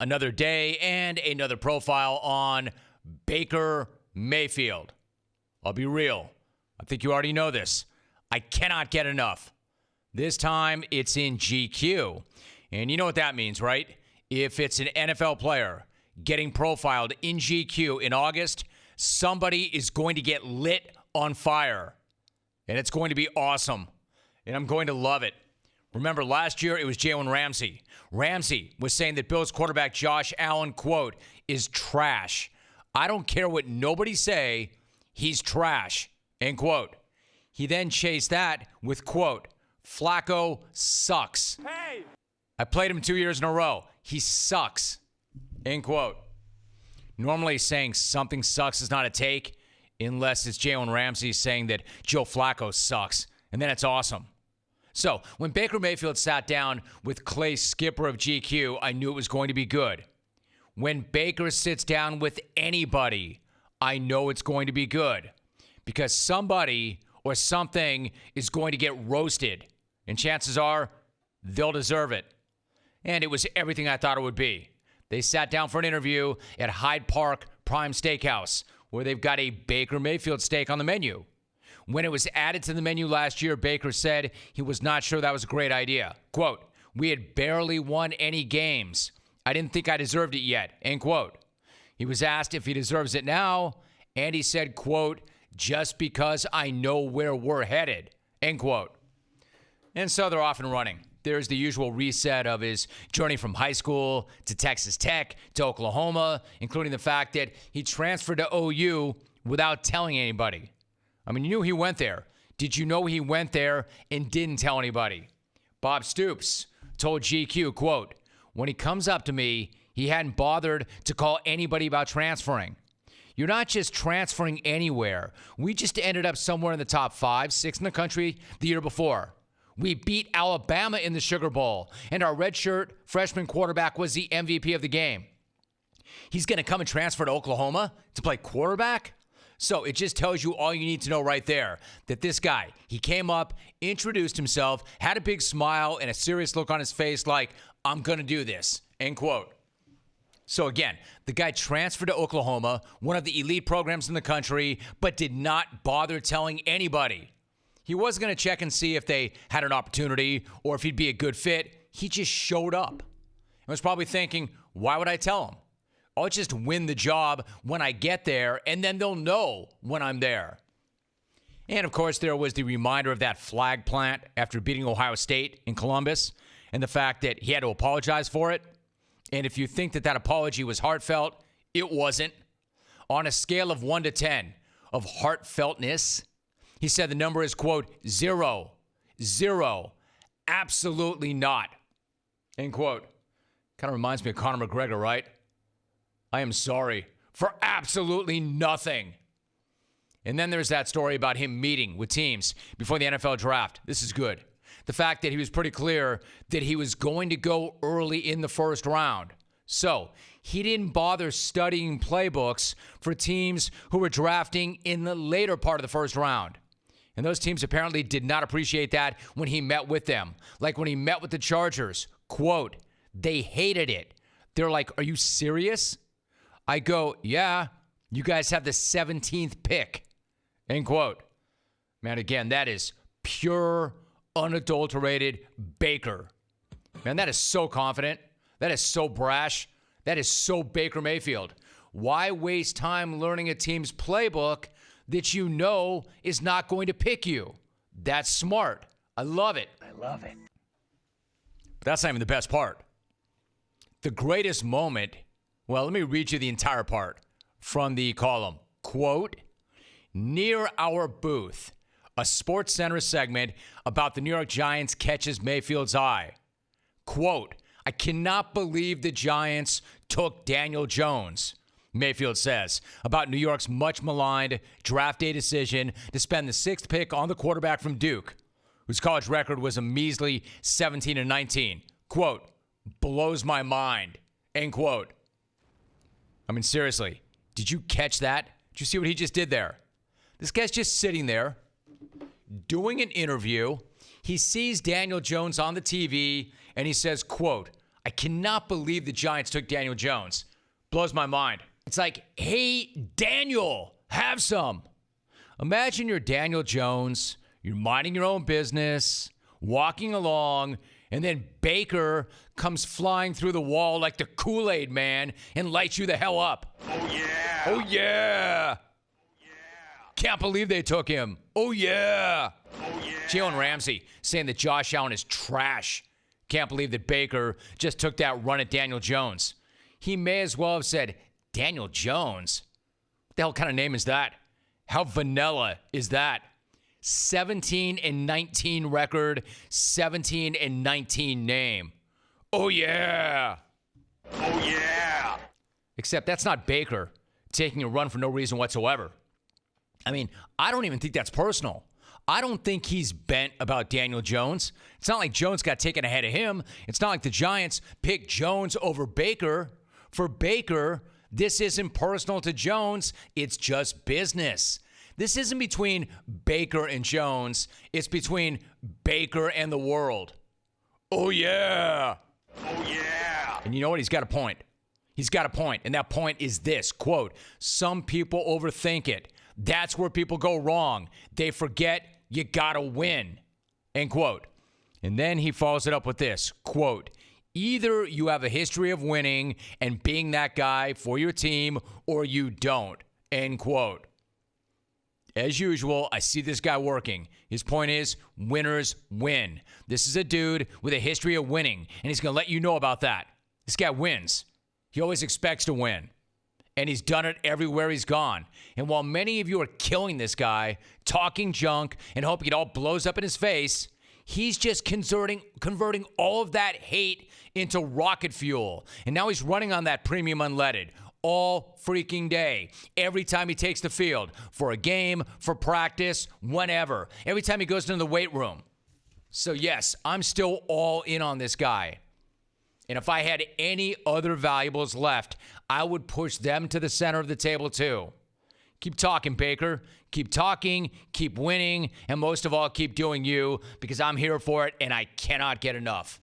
Another day and another profile on Baker Mayfield. I'll be real. I think you already know this. I cannot get enough. This time it's in GQ. And you know what that means, right? If it's an NFL player getting profiled in GQ in August, somebody is going to get lit on fire. And it's going to be awesome. And I'm going to love it. Remember, last year it was Jalen Ramsey. Ramsey was saying that Bills quarterback Josh Allen, quote, is trash. I don't care what nobody say, he's trash, end quote. He then chased that with, quote, Flacco sucks. Hey! I played him 2 years in a row. He sucks, end quote. Normally saying something sucks is not a take unless it's Jalen Ramsey saying that Joe Flacco sucks, and then it's awesome. So, when Baker Mayfield sat down with Clay Skipper of GQ, I knew it was going to be good. When Baker sits down with anybody, I know it's going to be good. Because somebody or something is going to get roasted. And chances are, they'll deserve it. And it was everything I thought it would be. They sat down for an interview at Hyde Park Prime Steakhouse, where they've got a Baker Mayfield steak on the menu. When it was added to the menu last year, Baker said he was not sure that was a great idea. Quote, we had barely won any games. I didn't think I deserved it yet, end quote. He was asked if he deserves it now, and he said, quote, just because I know where we're headed, end quote. And so they're off and running. There's the usual reset of his journey from high school to Texas Tech to Oklahoma, including the fact that he transferred to OU without telling anybody. I mean, you knew he went there. Did you know he went there and didn't tell anybody? Bob Stoops told GQ, quote, when he comes up to me, he hadn't bothered to call anybody about transferring. You're not just transferring anywhere. We just ended up somewhere in the top 5, 6 in the country the year before. We beat Alabama in the Sugar Bowl, and our redshirt freshman quarterback was the MVP of the game. He's going to come and transfer to Oklahoma to play quarterback? So it just tells you all you need to know right there, that this guy, he came up, introduced himself, had a big smile and a serious look on his face like, I'm going to do this, end quote. So again, the guy transferred to Oklahoma, one of the elite programs in the country, but did not bother telling anybody. He wasn't going to check and see if they had an opportunity or if he'd be a good fit. He just showed up and was probably thinking, why would I tell him? I'll just win the job when I get there, and then they'll know when I'm there. And, of course, there was the reminder of that flag plant after beating Ohio State in Columbus and the fact that he had to apologize for it. And if you think that that apology was heartfelt, it wasn't. On a scale of 1 to 10 of heartfeltness, he said the number is, quote, 0. 0. Absolutely not. End quote. Kind of reminds me of Conor McGregor, right? I am sorry for absolutely nothing. And then there's that story about him meeting with teams before the NFL draft. This is good. The fact that he was pretty clear that he was going to go early in the first round. So he didn't bother studying playbooks for teams who were drafting in the later part of the first round. And those teams apparently did not appreciate that when he met with them. Like when he met with the Chargers, quote, they hated it. They're like, are you serious? I go, yeah, you guys have the 17th pick, end quote. Man, again, that is pure, unadulterated Baker. Man, that is so confident. That is so brash. That is so Baker Mayfield. Why waste time learning a team's playbook that you know is not going to pick you? That's smart. I love it. I love it. But that's not even the best part. The greatest moment, well, let me read you the entire part from the column. Quote, near our booth, a Sports Center segment about the New York Giants catches Mayfield's eye. Quote, I cannot believe the Giants took Daniel Jones, Mayfield says, about New York's much maligned draft day decision to spend the 6th pick on the quarterback from Duke, whose college record was a measly 17-19. Quote, blows my mind, end quote. I mean, seriously, did you catch that? Did you see what he just did there? This guy's just sitting there doing an interview. He sees Daniel Jones on the TV, and he says, quote, I cannot believe the Giants took Daniel Jones. Blows my mind. It's like, hey, Daniel, have some. Imagine you're Daniel Jones. You're minding your own business, walking along, and then Baker comes flying through the wall like the Kool-Aid man and lights you the hell up. Oh, yeah. Oh, yeah. Can't believe they took him. Oh, yeah. Oh, yeah. Jalen Ramsey saying that Josh Allen is trash. Can't believe that Baker just took that run at Daniel Jones. He may as well have said, Daniel Jones? What the hell kind of name is that? How vanilla is that? 17-19 record, 17-19 name. Oh, yeah. Oh, yeah. Except that's not Baker taking a run for no reason whatsoever. I mean, I don't even think that's personal. I don't think he's bent about Daniel Jones. It's not like Jones got taken ahead of him. It's not like the Giants picked Jones over Baker. For Baker, this isn't personal to Jones. It's just business. This isn't between Baker and Jones. It's between Baker and the world. Oh, yeah. Oh, yeah. And you know what? He's got a point. He's got a point. And that point is this, quote, some people overthink it. That's where people go wrong. They forget you got to win, end quote. And then he follows it up with this, quote, either you have a history of winning and being that guy for your team or you don't, end quote. As usual, I see this guy working. His point is, winners win. This is a dude with a history of winning, and he's going to let you know about that. This guy wins. He always expects to win, and he's done it everywhere he's gone. And while many of you are killing this guy, talking junk, and hoping it all blows up in his face, he's just converting all of that hate into rocket fuel. And now he's running on that premium unleaded all freaking day. Every time he takes the field, for a game, for practice, whenever. Every time he goes into the weight room. So yes, I'm still all in on this guy. And if I had any other valuables left, I would push them to the center of the table too. Keep talking, Baker. Keep talking, keep winning, and most of all, keep doing you, because I'm here for it and I cannot get enough.